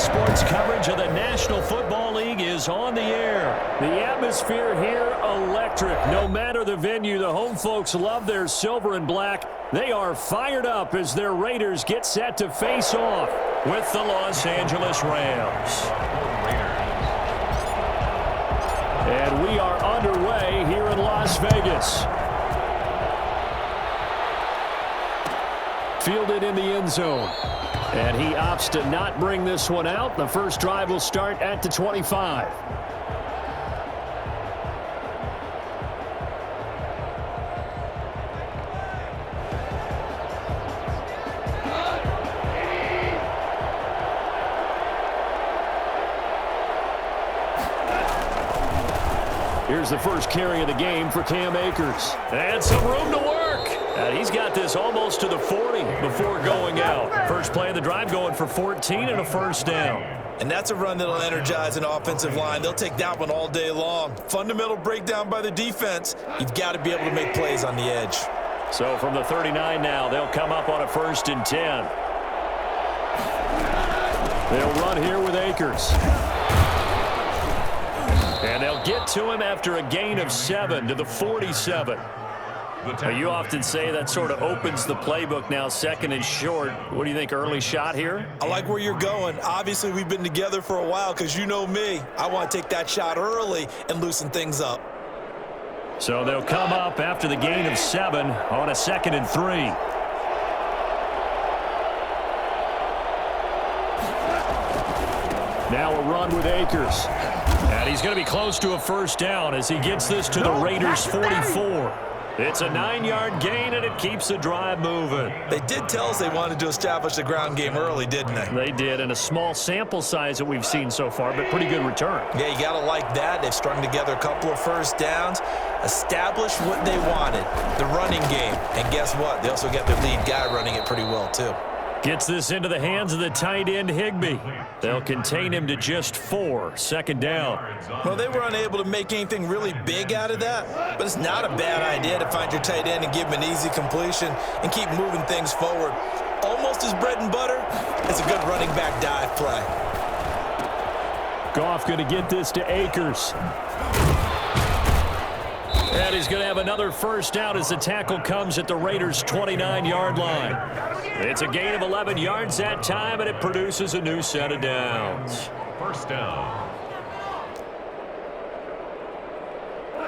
Sports coverage of the National Football League is on the air. The atmosphere here, electric. No matter the venue, the home folks love their silver and black. They are fired up as their Raiders get set to face off with the Los Angeles Rams. And we are underway here in Las Vegas. Fielded in the end zone. And he opts to not bring this one out. The first drive will start at the 25. Here's the first carry of the game for Cam Akers. And some room to work. And he's got this almost to the 40 before going out. First play of the drive going for 14 and a first down. And that's a run that'll energize an offensive line. They'll take that one all day long. Fundamental breakdown by the defense. You've got to be able to make plays on the edge. So from the 39 now, they'll come up on a 1st and 10. They'll run here with Akers. And they'll get to him after a gain of 7 to the 47. Now, you often say that sort of opens the playbook now, 2nd and short. What do you think, early shot here? I like where you're going. Obviously, we've been together for a while because you know me. I want to take that shot early and loosen things up. So they'll come up after the gain of 7 on a 2nd and 3. Now a run with Akers. And he's going to be close to a first down as he gets this to the Raiders' 44. It's a 9-yard gain, and it keeps the drive moving. They did tell us they wanted to establish the ground game early, didn't they? They did, and a small sample size that we've seen so far, but pretty good return. Yeah, you got to like that. They've strung together a couple of first downs, established what they wanted, the running game. And guess what? They also got their lead guy running it pretty well, too. Gets this into the hands of the tight end, Higbee. They'll contain him to just 4, 2nd down. Well, they were unable to make anything really big out of that, but it's not a bad idea to find your tight end and give him an easy completion and keep moving things forward. Almost his bread and butter. It's a good running back dive play. Goff going to get this to Akers. And he's going to have another first down as the tackle comes at the Raiders' 29-yard line. It's a gain of 11 yards that time, and it produces a new set of downs. First down.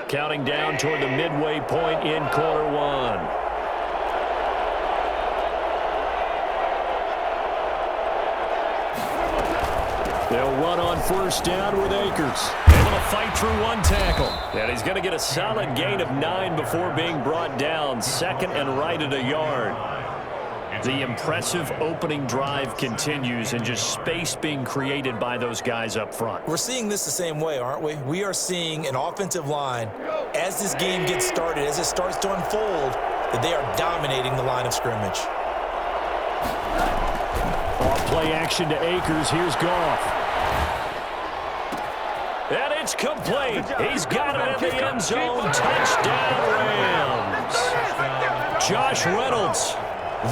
Counting down toward the midway point in quarter 1. They'll run on first down with Akers. Able to fight through one tackle. And he's going to get a solid gain of 9 before being brought down. 2nd and right at a yard. The impressive opening drive continues and just space being created by those guys up front. We're seeing this the same way, aren't we? We are seeing an offensive line, as this game gets started, as it starts to unfold, that they are dominating the line of scrimmage. Off play action to Akers. Here's Goff. And it's complete. He's got it in the end zone. Touchdown, Rams. Josh Reynolds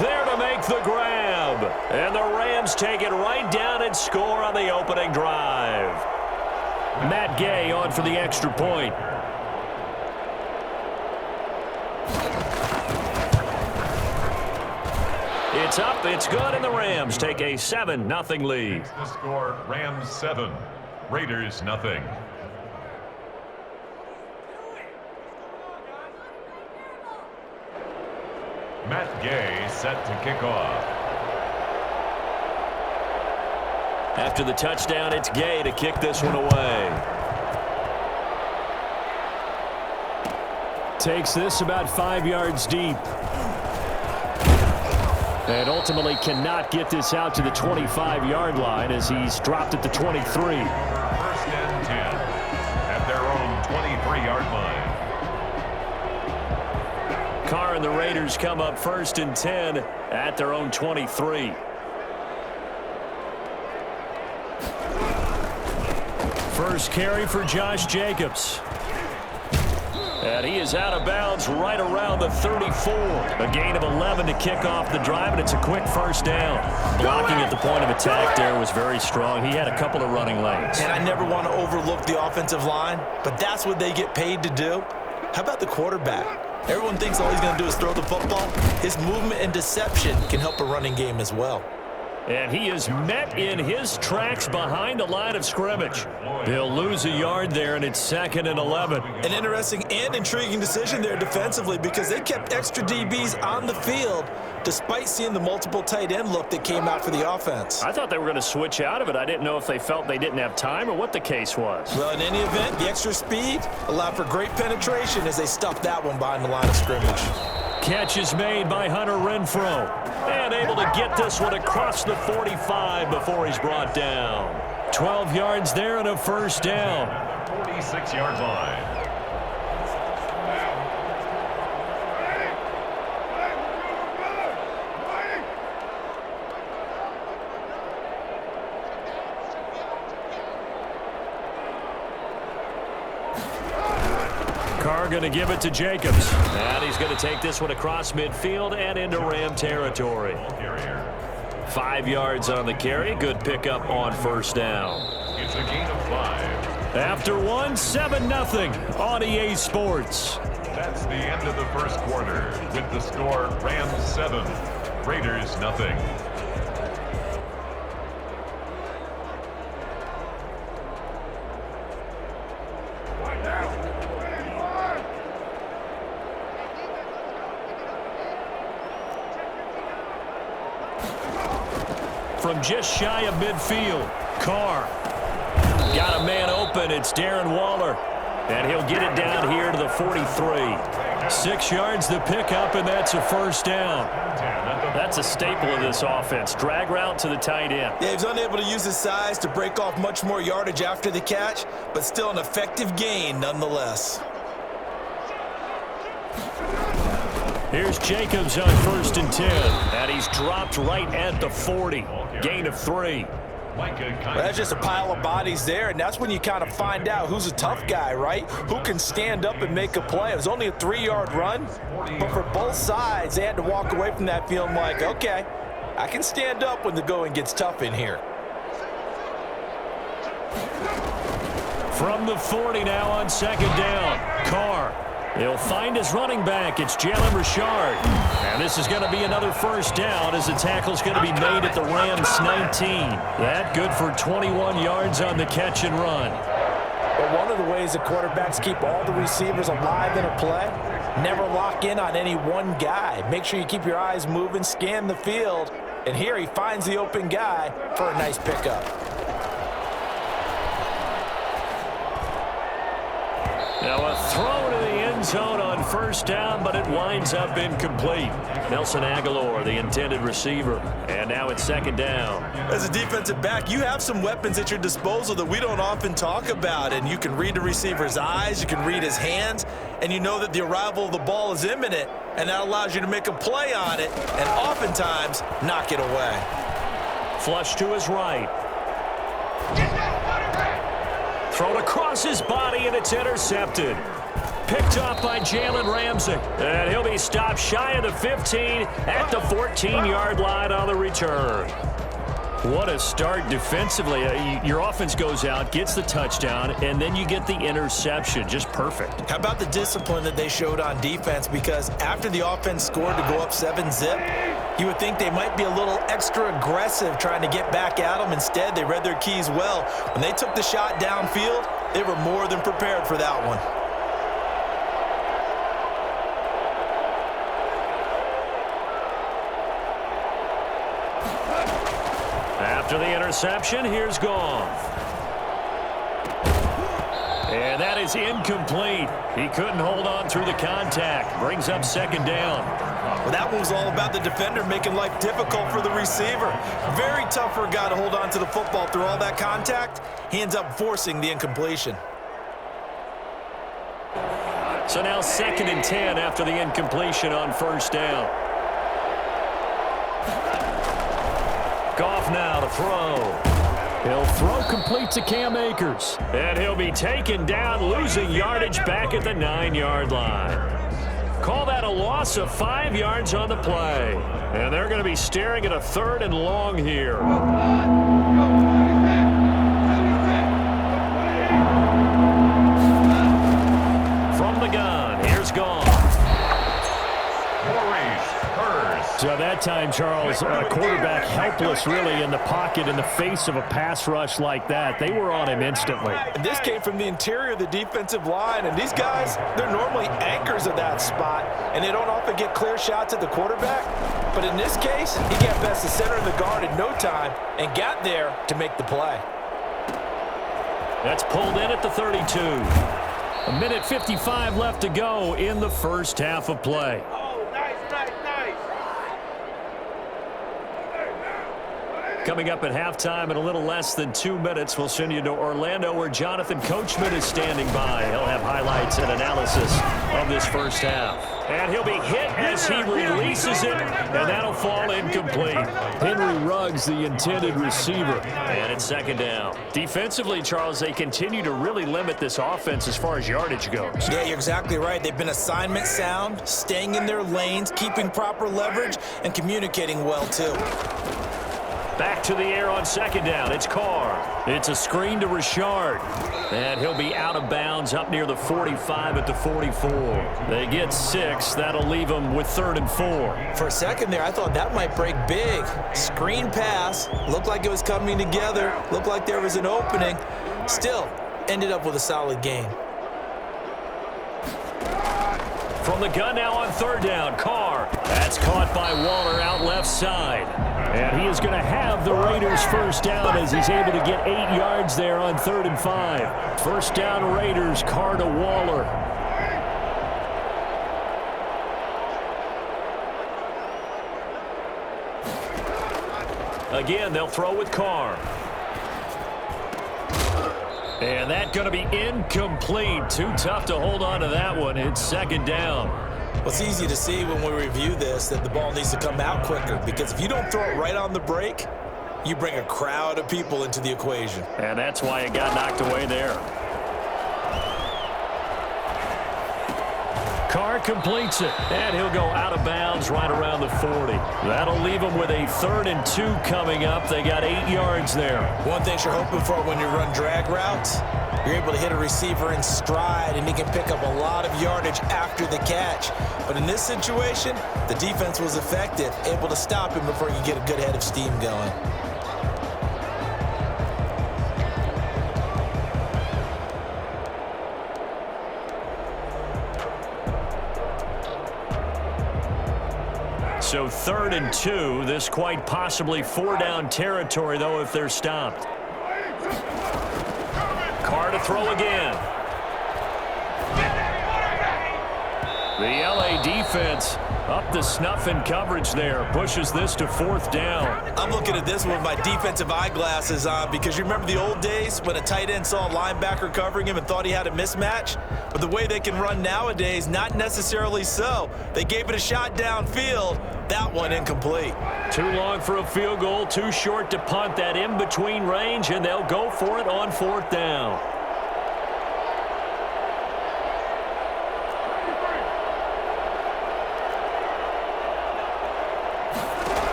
there to make the grab. And the Rams take it right down and score on the opening drive. Matt Gay on for the extra point. It's up, it's good, and the Rams take a 7-0 lead. The score, Rams 7, Raiders nothing. Matt Gay set to kick off. After the touchdown, it's Gay to kick this one away. Takes this about 5 yards deep. And ultimately cannot get this out to the 25-yard line as he's dropped at the 23. 1st and 10 at their own 23-yard line. Carr and the Raiders come up 1st and 10 at their own 23. First carry for Josh Jacobs. And he is out of bounds right around the 34. A gain of 11 to kick off the drive, and it's a quick first down. Blocking at the point of attack there was very strong. He had a couple of running lanes. And I never want to overlook the offensive line, but that's what they get paid to do. How about the quarterback? Everyone thinks all he's going to do is throw the football. His movement and deception can help a running game as well. And he is met in his tracks behind the line of scrimmage. They'll lose a yard there, and it's 2nd and 11. An interesting and intriguing decision there defensively because they kept extra DBs on the field despite seeing the multiple tight end look that came out for the offense. I thought they were going to switch out of it. I didn't know if they felt they didn't have time or what the case was. Well, in any event, the extra speed allowed for great penetration as they stuffed that one behind the line of scrimmage. Catch is made by Hunter Renfrow. And able to get this one across the 45 before he's brought down. 12 yards there and a first down. 46-yard line. Carr going to give it to Jacobs. And he's going to take this one across midfield and into Ram territory. 5 yards on the carry. Good pickup on first down. It's a gain of 5. After one, 7-0 on EA Sports. That's the end of the first quarter with the score Rams 7, Raiders nothing. From just shy of midfield, Carr got a man open. It's Darren Waller, and he'll get it down here to the 43. 6 yards the pickup, and that's a first down. That's a staple of this offense. Drag route to the tight end. Yeah, he's unable to use his size to break off much more yardage after the catch, but still an effective gain nonetheless. Here's Jacobs on 1st and 10, and he's dropped right at the 40. Gain of 3. Well, that's just a pile of bodies there, and that's when you kind of find out who's a tough guy, right? Who can stand up and make a play. It was only a 3-yard run, but for both sides, they had to walk away from that feeling like, okay, I can stand up when the going gets tough in here. From the 40 now on 2nd down, Carr. He'll find his running back. It's Jalen Richard. And this is going to be another first down as the tackle's going to be made at the Rams 19. That good for 21 yards on the catch and run. But one of the ways the quarterbacks keep all the receivers alive in a play, never lock in on any one guy. Make sure you keep your eyes moving, scan the field, and here he finds the open guy for a nice pickup. Now a throw to the end zone on first down, but it winds up incomplete. Nelson Aguilar, the intended receiver, and now it's 2nd down. As a defensive back, you have some weapons at your disposal that we don't often talk about, and you can read the receiver's eyes, you can read his hands, and you know that the arrival of the ball is imminent, and that allows you to make a play on it, and oftentimes knock it away. Flush to his right. Thrown across his body, and it's intercepted. Picked up by Jalen Ramsey. And he'll be stopped shy of the 15 at the 14-yard line on the return. What a start defensively. Your offense goes out, gets the touchdown, and then you get the interception. Just perfect. How about the discipline that they showed on defense? Because after the offense scored to go up 7-zip, you would think they might be a little extra aggressive trying to get back at them. Instead, they read their keys well. When they took the shot downfield, they were more than prepared for that one. After the interception, here's Goff. And that is incomplete. He couldn't hold on through the contact. Brings up 2nd down. Well, that one was all about the defender making life difficult for the receiver. Very tough for a guy to hold on to the football through all that contact. He ends up forcing the incompletion. So now 2nd and 10 after the incompletion on first down. Goff now to throw. He'll throw complete to Cam Akers. And he'll be taken down, losing yardage back at the 9-yard line. Call that a loss of 5 yards on the play. And they're going to be staring at a 3rd and long here. From the gun, here's Gone. So that time, Charles, a quarterback helpless really in the pocket in the face of a pass rush like that. They were on him instantly. And this came from the interior of the defensive line. And these guys, they're normally anchors of that spot, and they don't often get clear shots at the quarterback. But in this case, he got past the center of the guard in no time and got there to make the play. That's pulled in at the 32. 1:55 left to go in the first half of play. Coming up at halftime in a little less than 2 minutes, we'll send you to Orlando where Jonathan Coachman is standing by. He'll have highlights and analysis of this first half. And he'll be hit as he releases it, and that'll fall incomplete. Henry Ruggs, the intended receiver. And it's 2nd down. Defensively, Charles, they continue to really limit this offense as far as yardage goes. Yeah, you're exactly right. They've been assignment sound, staying in their lanes, keeping proper leverage, and communicating well, too. Back to the air on 2nd down. It's Carr. It's a screen to Richard. And he'll be out of bounds up near the 45 at the 44. They get 6. That'll leave them with 3rd and 4. For a second there, I thought that might break big. Screen pass. Looked like it was coming together. Looked like there was an opening. Still, ended up with a solid gain. From the gun now on 3rd down, Carr. That's caught by Waller out left side. And he is going to have the Raiders first down as he's able to get 8 yards there on 3rd and 5. First down Raiders, Carr to Waller. Again, they'll throw with Carr. And that's going to be incomplete. Too tough to hold on to that one. It's 2nd down. Well, it's easy to see when we review this that the ball needs to come out quicker, because if you don't throw it right on the break, you bring a crowd of people into the equation. And that's why it got knocked away there. Carr completes it, and he'll go out of bounds right around the 40. That'll leave them with a 3rd and 2 coming up. They got 8 yards there. One thing you're hoping for when you run drag routes, you're able to hit a receiver in stride, and he can pick up a lot of yardage after the catch. But in this situation, the defense was effective, able to stop him before you get a good head of steam going. So 3rd and 2. This quite possibly 4-down territory, though, if they're stopped. Carr to throw again. The LA defense up to snuff in coverage there. Pushes this to 4th down. I'm looking at this with my defensive eyeglasses on, because you remember the old days when a tight end saw a linebacker covering him and thought he had a mismatch? But the way they can run nowadays, not necessarily so. They gave it a shot downfield. That one incomplete. Too long for a field goal, too short to punt. That in-between range, and they'll go for it on 4th down.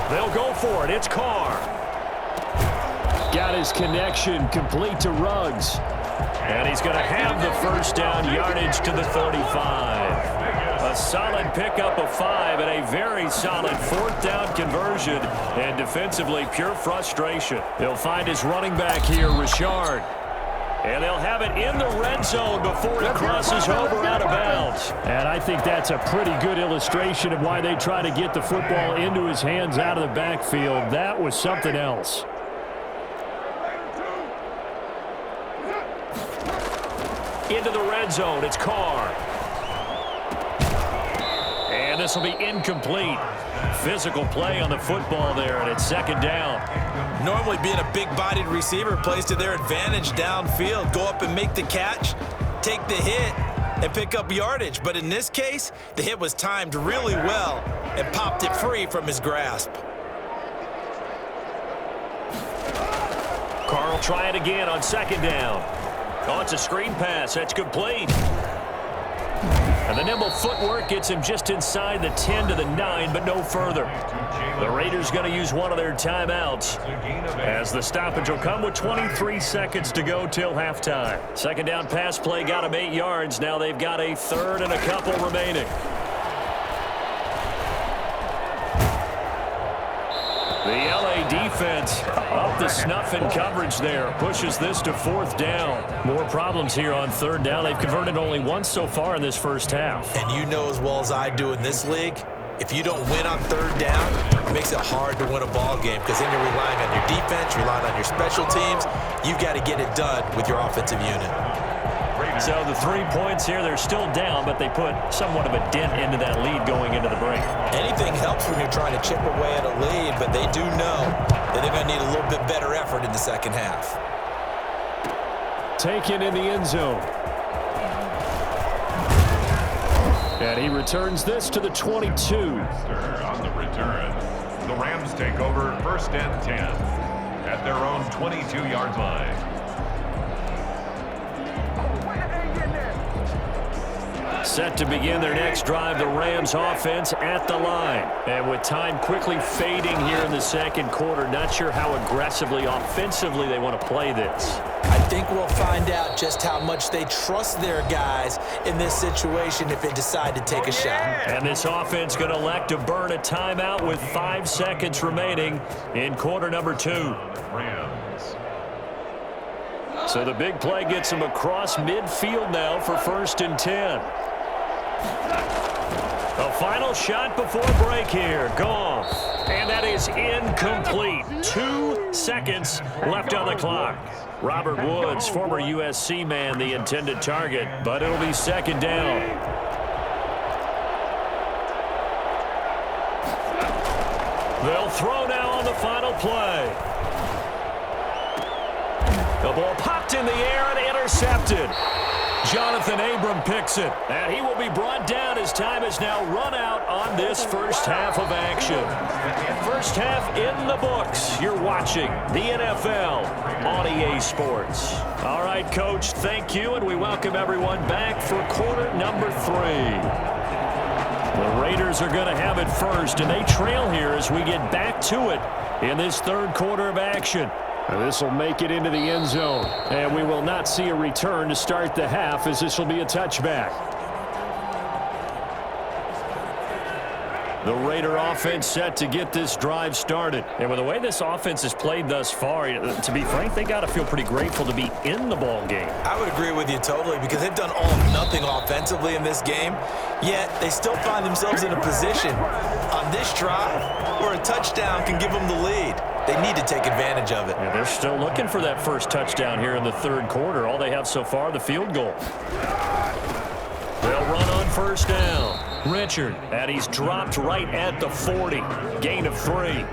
They'll go for it. It's Carr. Got his connection complete to Ruggs. And he's going to have the first down, yardage to the 35. A solid pickup of 5 and a very solid 4th down conversion. And defensively, pure frustration. He'll find his running back here, Richard. And they'll have it in the red zone before it crosses over out of bounds. And I think that's a pretty good illustration of why they try to get the football into his hands out of the backfield. That was something else. Into the red zone, it's Carr. And this will be incomplete. Physical play on the football there, and it's 2nd down. Normally being a big-bodied receiver plays to their advantage downfield. Go up and make the catch, take the hit, and pick up yardage. But in this case, the hit was timed really well and popped it free from his grasp. Carr will try it again on second down. Oh, it's a screen pass. That's complete. And the nimble footwork gets him just inside the 10 to the 9, but no further. The Raiders going to use one of their timeouts as the stoppage will come with 23 seconds to go till halftime. Second down pass play got him 8 yards. Now they've got a third and a couple remaining. The LA defense up the snuff in coverage there. Pushes this to fourth down. More problems here on third down. They've converted only once so far in this first half. And you know as well as I do in this league, if you don't win on third down, it makes it hard to win a ball game because then you're relying on your defense, relying on your special teams. You've got to get it done with your offensive unit. So the 3 points here, they're still down, but they put somewhat of a dent into that lead going into the break. Anything helps when you're trying to chip away at a lead, but they do know that they're going to need a little bit better effort in the second half. Taken in the end zone. And he returns this to the 22. On the return, the Rams take over 1st and 10 at their own 22-yard line. Set to begin their next drive, the Rams offense at the line. And with time quickly fading here in the second quarter, not sure how aggressively, offensively they want to play this. I think we'll find out just how much they trust their guys in this situation if they decide to take a shot. And this offense going to elect to burn a timeout with 5 seconds remaining in quarter number 2. Rams. So the big play gets them across midfield now for 1st and 10. A final shot before break here. Goff. And that is incomplete. 2 seconds left on the clock. Robert Woods, former USC man, the intended target, but it'll be second down. They'll throw now on the final play. The ball popped in the air and intercepted. Jonathan Abram picks it, and he will be brought down as time is now run out on this first half of action. First half in the books. You're watching the NFL on EA Sports. All right, Coach, thank you, and we welcome everyone back for quarter number 3. The Raiders are going to have it first, and they trail here as we get back to it in this third quarter of action. This will make it into the end zone, and we will not see a return to start the half as this will be a touchback. The Raider offense set to get this drive started. And with the way this offense has played thus far, to be frank, they got to feel pretty grateful to be in the ball game. I would agree with you totally because they've done all or nothing offensively in this game, yet they still find themselves in a position on this drive where a touchdown can give them the lead. They need to take advantage of it. Yeah, they're still looking for that first touchdown here in the third quarter. All they have so far, the field goal. They'll run on first down. Richard, and he's dropped right at the 40. Gain of 3.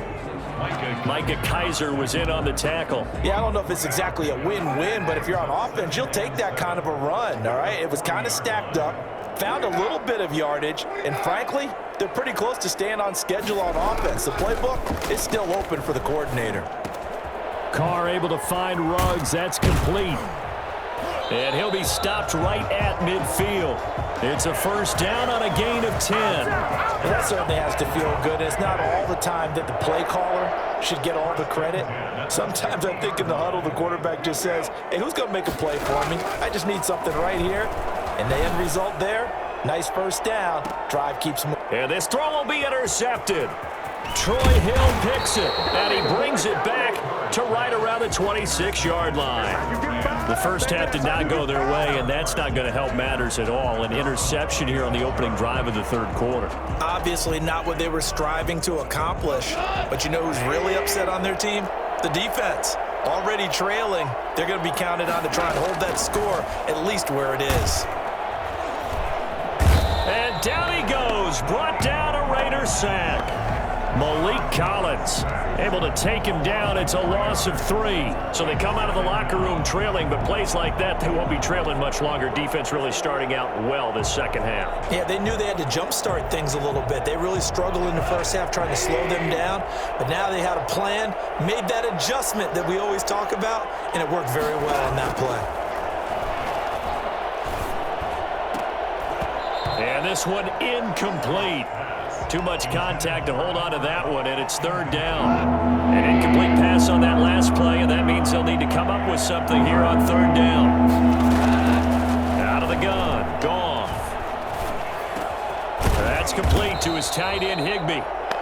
Micah Kaiser was in on the tackle. Yeah, I don't know if it's exactly a win-win, but if you're on offense, you'll take that kind of a run, all right? It was kind of stacked up, found a little bit of yardage, and frankly, they're pretty close to staying on schedule on offense. The playbook is still open for the coordinator. Carr able to find Ruggs. That's complete. And he'll be stopped right at midfield. It's a first down on a gain of 10. And that certainly has to feel good. It's not all the time that the play caller should get all the credit. Sometimes I think in the huddle, the quarterback just says, hey, who's going to make a play for me? I just need something right here. And the end result there, nice first down. Drive keeps moving. And this throw will be intercepted. Troy Hill picks it, and he brings it back to right around the 26-yard line. The first half did not go their way, and that's not going to help matters at all. An interception here on the opening drive of the third quarter. Obviously not what they were striving to accomplish. But you know who's really upset on their team? The defense. Already trailing. They're going to be counted on to try and hold that score at least where it is. And down he goes. Brought down a Raider sack. Malik Collins able to take him down. It's a loss of 3. So they come out of the locker room trailing, but plays like that, they won't be trailing much longer. Defense really starting out well this second half. Yeah, they knew they had to jumpstart things a little bit. They really struggled in the first half trying to slow them down, but now they had a plan, made that adjustment that we always talk about, and it worked very well on that play. And this one incomplete. Too much contact to hold on to that one, and it's third down. An incomplete pass on that last play, and that means they'll need to come up with something here on third down. Out of the gun, Goff. That's complete to his tight end, Higbee.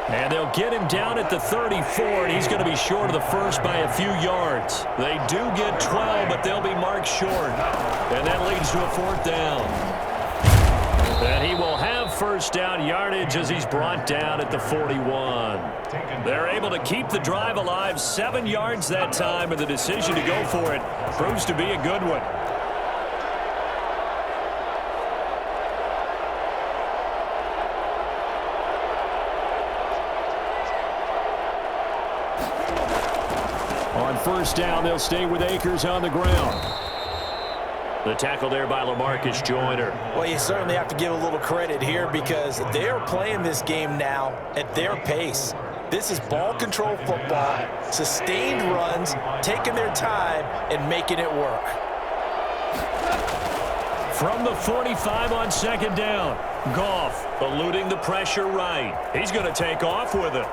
And they'll get him down at the 34, and he's going to be short of the first by a few yards. They do get 12, but they'll be marked short. And that leads to a fourth down. And he will have first down yardage as he's brought down at the 41. They're able to keep the drive alive, 7 yards that time, and the decision to go for it proves to be a good one. On first down, they'll stay with Akers on the ground. The tackle there by LaMarcus Joyner. Well, you certainly have to give a little credit here because they're playing this game now at their pace. This is ball control football, sustained runs, taking their time and making it work. From the 45 on second down, Goff eluding the pressure right. He's going to take off with it.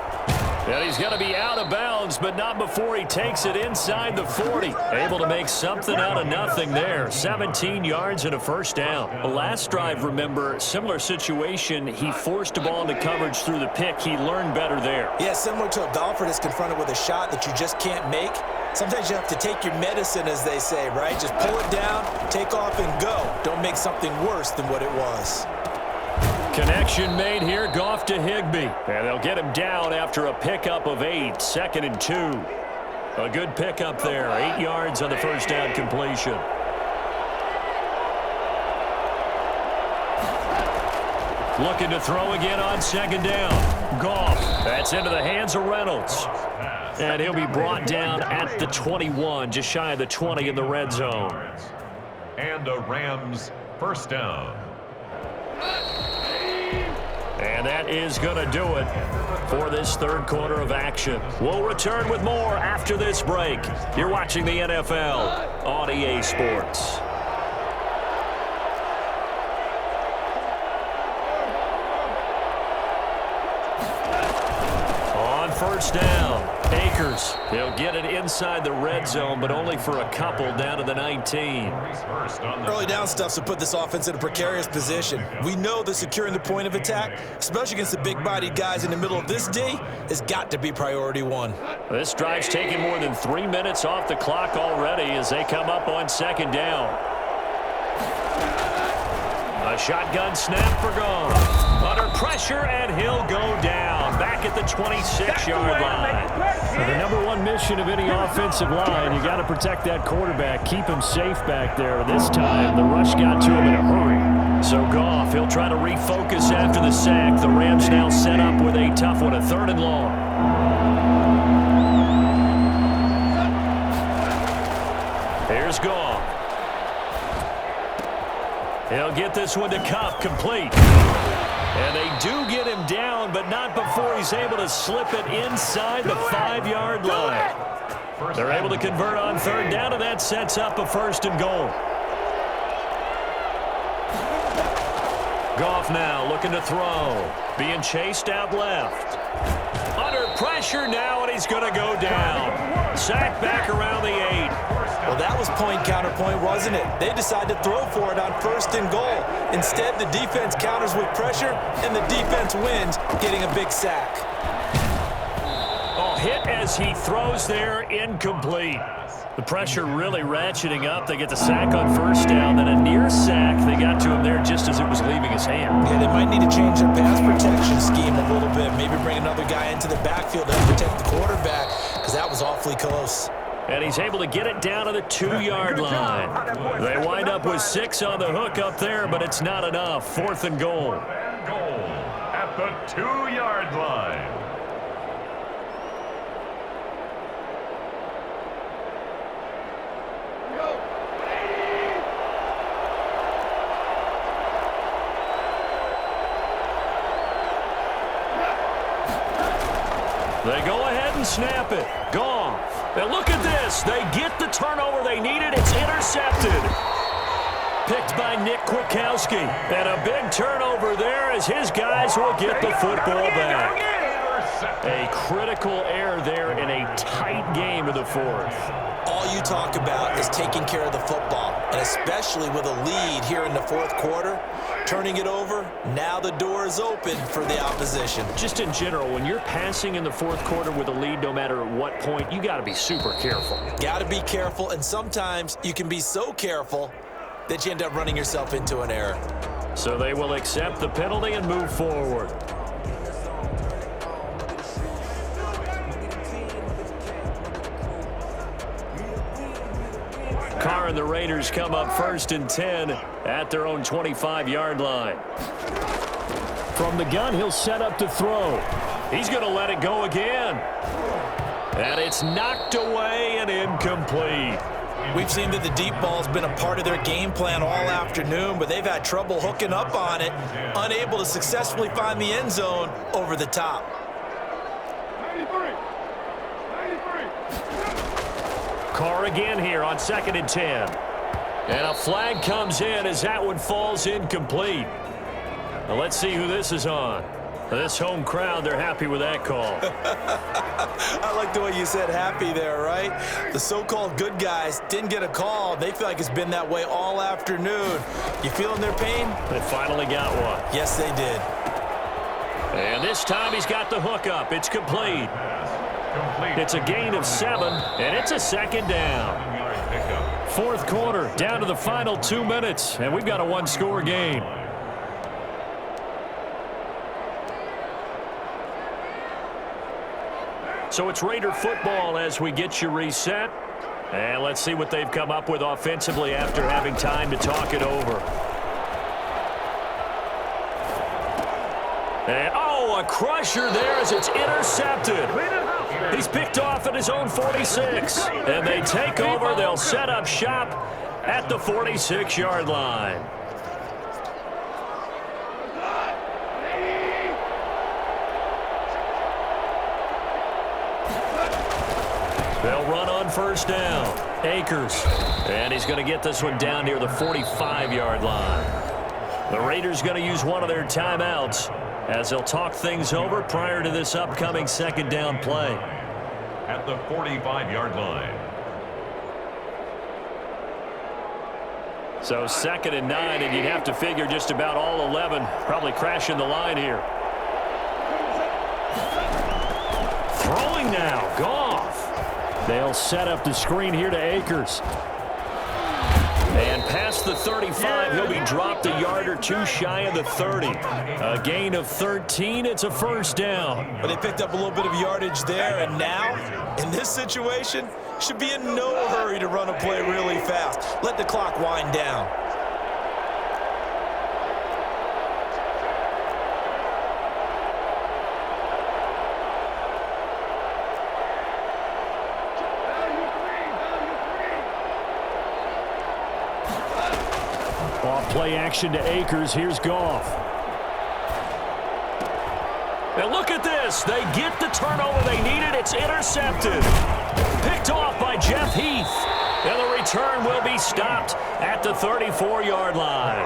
And he's going to be out of bounds, but not before he takes it inside the 40. Able to make something out of nothing there. 17 yards and a first down. The last drive, remember, similar situation. He forced a ball into coverage through the pick. He learned better there. Yeah, similar to a golfer that's confronted with a shot that you just can't make. Sometimes you have to take your medicine, as they say, right? Just pull it down, take off, and go. Don't make something worse than what it was. Connection made here, Goff to Higbee. And they'll get him down after a pickup of 8, 2nd and 2. A good pickup there, 8 yards on the first down completion. Looking to throw again on second down. Goff, that's into the hands of Reynolds. And he'll be brought down at the 21, just shy of the 20 in the red zone. And the Rams first down. And that is going to do it for this third quarter of action. We'll return with more after this break. You're watching the NFL on EA Sports. On first down, Akers. He'll get it inside the red zone, but only for a couple down to the 19. Early down stuff to put this offense in a precarious position. We know that securing the point of attack, especially against the big-bodied guys in the middle of this D, has got to be priority one. This drive's taken more than 3 minutes off the clock already as they come up on second down. A shotgun snap for Goff. Under pressure, and he'll go down back at the 26-yard line. The number one mission of any offensive line, you got to protect that quarterback, keep him safe back there. This time, the rush got to him in a hurry. So Goff, he'll try to refocus after the sack. The Rams now set up with a tough one, a 3rd and long. Here's Goff. He'll get this one to Kupp, complete. And they do get him down, but not before he's able to slip it inside the 5-yard line. They're able to convert on third down, and that sets up a 1st and goal. Goff now looking to throw. Being chased out left. Under pressure now, and he's going to go down. Sacked back around the 8. Well, that was point counterpoint, wasn't it? They decided to throw for it on 1st and goal. Instead, the defense counters with pressure, and the defense wins, getting a big sack. Oh, hit as he throws there, incomplete. The pressure really ratcheting up. They get the sack on 1st down, then a near sack. They got to him there just as it was leaving his hand. Yeah, they might need to change their pass protection scheme a little bit. Maybe bring another guy into the backfield to protect the quarterback, because that was awfully close. And he's able to get it down to the 2-yard line. They wind up with 6 on the hook up there, but it's not enough. 4th and goal. Goal at the 2-yard line. snap it. Goff. And look at this. They get the turnover they needed. It's intercepted. Picked by Nick Kwiatkowski. And a big turnover there as his guys will get the football back. A critical error there in a tight game of the fourth. All you talk about is taking care of the football, and especially with a lead here in the fourth quarter, turning it over, now the door is open for the opposition. Just in general, when you're passing in the fourth quarter with a lead, no matter at what point, you got to be super careful. Got to be careful, and sometimes you can be so careful that you end up running yourself into an error. So they will accept the penalty and move forward. Carr and the Raiders come up 1st and 10 at their own 25-yard line. From the gun, he'll set up to throw. He's going to let it go again. And it's knocked away and incomplete. We've seen that the deep ball's been a part of their game plan all afternoon, but they've had trouble hooking up on it, unable to successfully find the end zone over the top. Carr again here on 2nd and 10. And a flag comes in as that one falls incomplete. Now let's see who this is on. This home crowd, they're happy with that call. I like the way you said happy there, right? The so-called good guys didn't get a call. They feel like it's been that way all afternoon. You feeling their pain? They finally got one. Yes, they did. And this time he's got the hook up. It's complete. It's a gain of 7, and it's a 2nd down. Fourth quarter, down to the final 2 minutes, and we've got a one-score game. So it's Raider football as we get you reset. And let's see what they've come up with offensively after having time to talk it over. And, a crusher there as it's intercepted. He's picked off at his own 46. And they take over. They'll set up shop at the 46-yard line. They'll run on 1st down. Akers. And he's going to get this one down near the 45-yard line. The Raiders going to use one of their timeouts as they'll talk things over prior to this upcoming 2nd down play. At the 45-yard line. So 2nd and 9, and you'd have to figure just about all 11 probably crashing the line here. Throwing now, Goff. They'll set up the screen here to Akers. And past the 35, he'll be dropped a yard or two shy of the 30. A gain of 13, it's a 1st down. But they picked up a little bit of yardage there, and now, in this situation, should be in no hurry to run a play really fast. Let the clock wind down. Off play action to Akers. Here's Goff. And look at this. They get the turnover they needed. It's intercepted. Picked off by Jeff Heath. And the return will be stopped at the 34-yard line.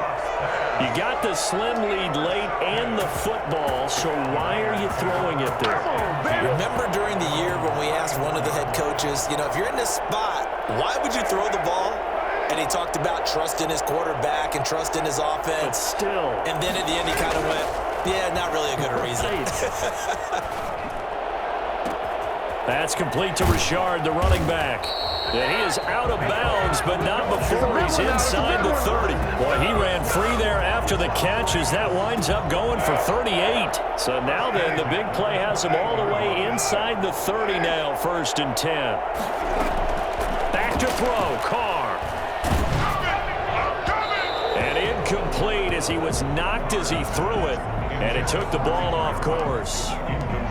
You got the slim lead late and the football, so why are you throwing it there? Remember during the year when we asked one of the head coaches, if you're in this spot, why would you throw the ball? And he talked about trust in his quarterback and trust in his offense. But still. And then at the end he kind of went, yeah, not really a good reason. That's complete to Richard, the running back. And he is out of bounds, but not before he's inside the 30. Boy, he ran free there after the catch as that winds up going for 38. So now then, the big play has him all the way inside the 30 now, 1st and 10. Back to throw, Carr. And incomplete as he was knocked as he threw it, and it took the ball off course.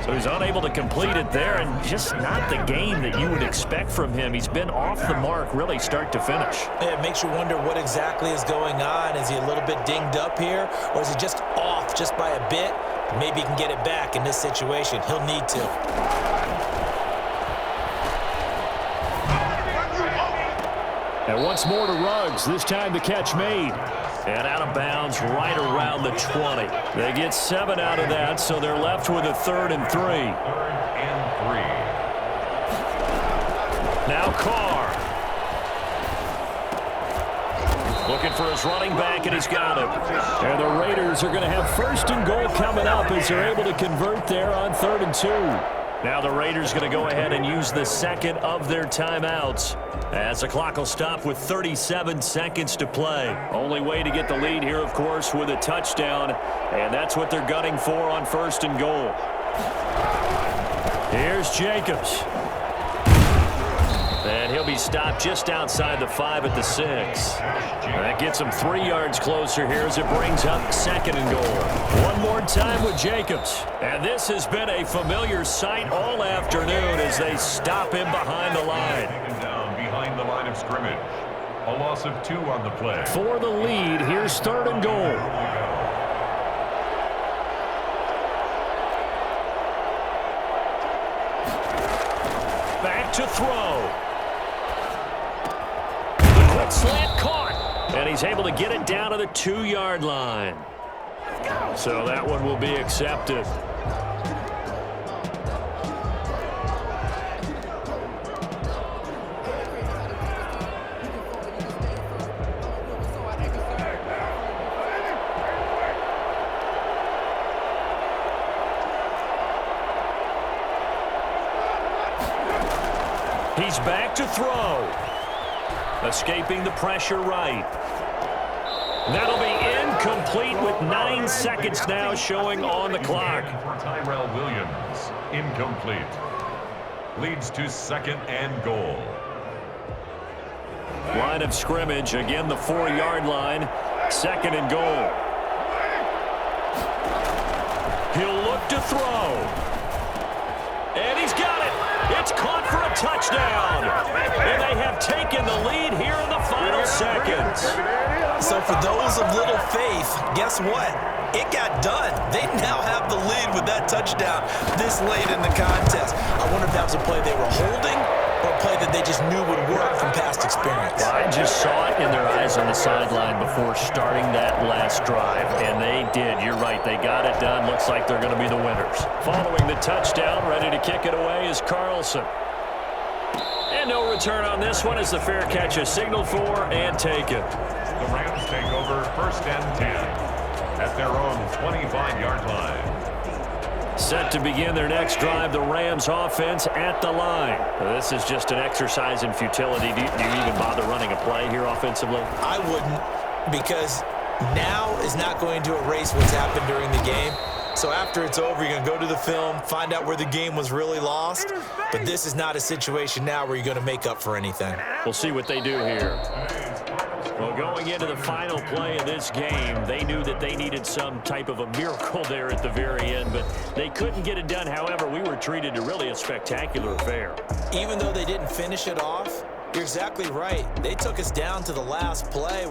So he's unable to complete it there, and just not the game that you would expect from him. He's been off the mark really start to finish. It makes you wonder what exactly is going on. Is he a little bit dinged up here, or is he just off just by a bit? Maybe he can get it back in this situation. He'll need to. And once more to Ruggs. This time the catch made. And out of bounds right around the 20. They get 7 out of that, so they're left with a 3rd and 3. 3rd and 3. Now Carr. Looking for his running back, and he's got him. And the Raiders are going to have 1st and goal coming up as they're able to convert there on 3rd and 2. Now the Raiders going to go ahead and use the second of their timeouts as the clock will stop with 37 seconds to play. Only way to get the lead here, of course, with a touchdown, and that's what they're gunning for on 1st and goal. Here's Jacobs. And he'll be stopped just outside the 5 at the 6. That gets him 3 yards closer here as it brings up 2nd and goal. One more time with Jacobs. And this has been a familiar sight all afternoon as they stop him behind the line. Taken down behind the line of scrimmage. A loss of 2 on the play. For the lead, here's 3rd and goal. Back to throw. Slant caught, and he's able to get it down to the 2-yard line. So that one will be accepted. He's back to throw. Escaping the pressure right. That'll be incomplete with 9 seconds now showing on the clock. For Tyrell Williams, incomplete. Leads to 2nd and goal. Line of scrimmage, again the 4-yard line. 2nd and goal. He'll look to throw. And he's got it. It's caught for a touchdown. And they have taken the lead here in the final seconds. So for those of little faith, guess what? It got done. They now have the lead with that touchdown this late in the contest. I wonder if that was a play they were holding or a play that they just knew would work from past experience. I just saw it in their eyes on the sideline before starting that last drive, and they did. You're right. They got it done. Looks like they're going to be the winners. Following the touchdown, ready to kick it away is Carlson. And no return on this one as the fair catch is signaled for and taken. The Rams take over 1st and 10 at their own 25-yard line. Set to begin their next drive, the Rams offense at the line. This is just an exercise in futility. Do you even bother running a play here offensively? I wouldn't, because now is not going to erase what's happened during the game. So after it's over, you're going to go to the film, find out where the game was really lost. But this is not a situation now where you're going to make up for anything. We'll see what they do here. Well, going into the final play of this game, they knew that they needed some type of a miracle there at the very end, but they couldn't get it done. However, we were treated to really a spectacular affair. Even though they didn't finish it off, you're exactly right. They took us down to the last play.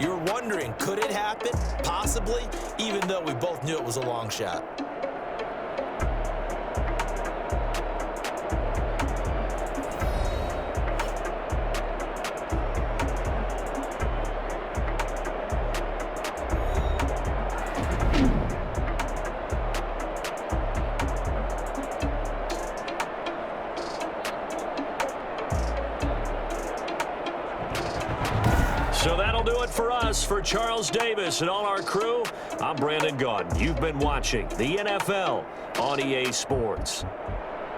You're wondering, could it happen? Possibly, even though we both knew it was a long shot. So that'll do it for us. For Charles Davis and all our crew, I'm Brandon Gaudin. You've been watching the NFL on EA Sports.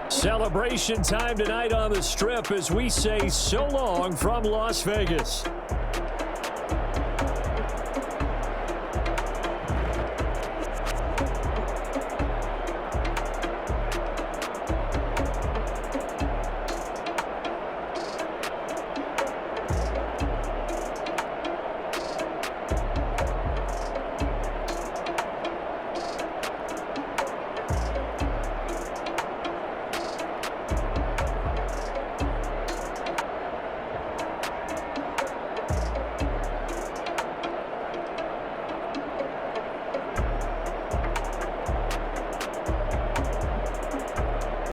Celebration time tonight on the Strip as we say so long from Las Vegas.